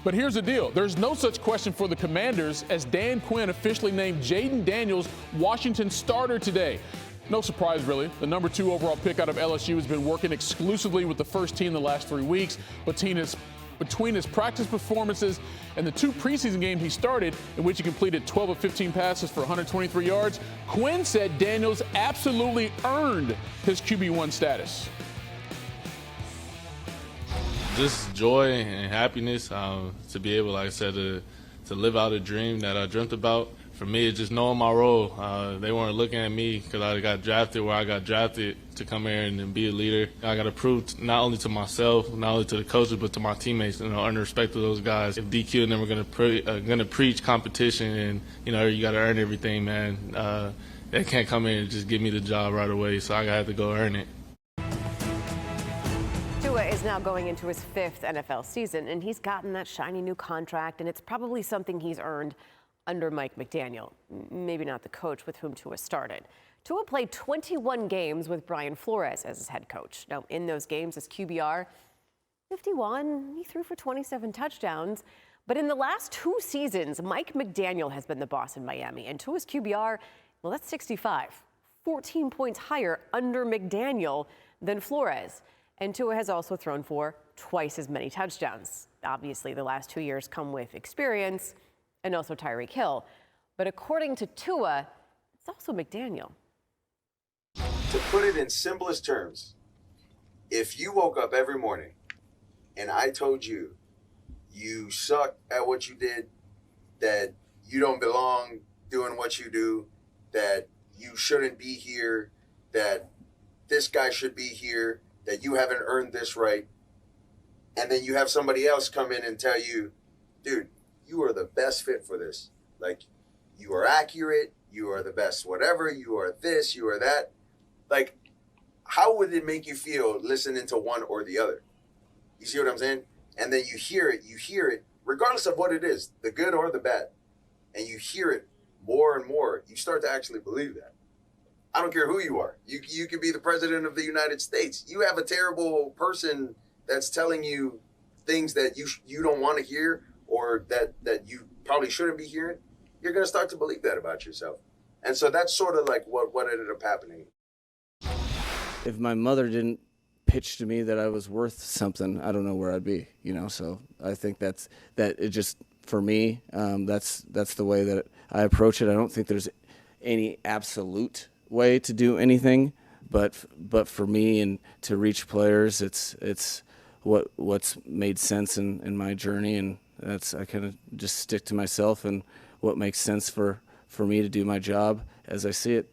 But here's the deal. There's no such question for the Commanders as Dan Quinn officially named Jayden Daniels Washington's starter today. No surprise, really. The number 2 overall pick out of LSU has been working exclusively with the first team the last 3 weeks. Between his practice performances and the 2 preseason games he started, in which he completed 12 of 15 passes for 123 yards, Quinn said Daniels absolutely earned his QB1 status. Just joy and happiness to be able, like I said, to live out a dream that I dreamt about. For me, it's just knowing my role. They weren't looking at me because I got drafted where I got drafted to come here and be a leader. I got to prove not only to myself, not only to the coaches, but to my teammates, earn the respect of those guys. If DQ and them are gonna preach competition and, you got to earn everything, man, they can't come in and just give me the job right away, so I have to go earn it. Tua is now going into his 5th NFL season, and he's gotten that shiny new contract, and it's probably something he's earned under Mike McDaniel, maybe not the coach with whom Tua started. Tua played 21 games with Brian Flores as his head coach. Now, in those games as QBR, 51, he threw for 27 touchdowns. But in the last 2 seasons, Mike McDaniel has been the boss in Miami, and Tua's QBR, well, that's 65, 14 points higher under McDaniel than Flores. And Tua has also thrown for twice as many touchdowns. Obviously, the last 2 years come with experience and also Tyreek Hill. But according to Tua, it's also McDaniel. To put it in simplest terms, if you woke up every morning and I told you you suck at what you did, that you don't belong doing what you do, that you shouldn't be here, that this guy should be here, that you haven't earned this right, and then you have somebody else come in and tell you, dude, you are the best fit for this. Like, you are accurate, you are the best whatever, you are this, you are that. Like, how would it make you feel listening to one or the other? You see what I'm saying? And then you hear it, regardless of what it is, the good or the bad, and you hear it more and more, you start to actually believe that. I don't care who you are. You could be the president of the United States. You have a terrible person that's telling you things that you don't want to hear, or that you probably shouldn't be hearing. You're going to start to believe that about yourself. And so that's sort of like what ended up happening. If my mother didn't pitch to me that I was worth something, I don't know where I'd be, So I think that it just, for me, that's the way that I approach it. I don't think there's any absolute way to do anything, but for me and to reach players, it's what's made sense in my journey, and I kind of just stick to myself and what makes sense for me to do my job as I see it.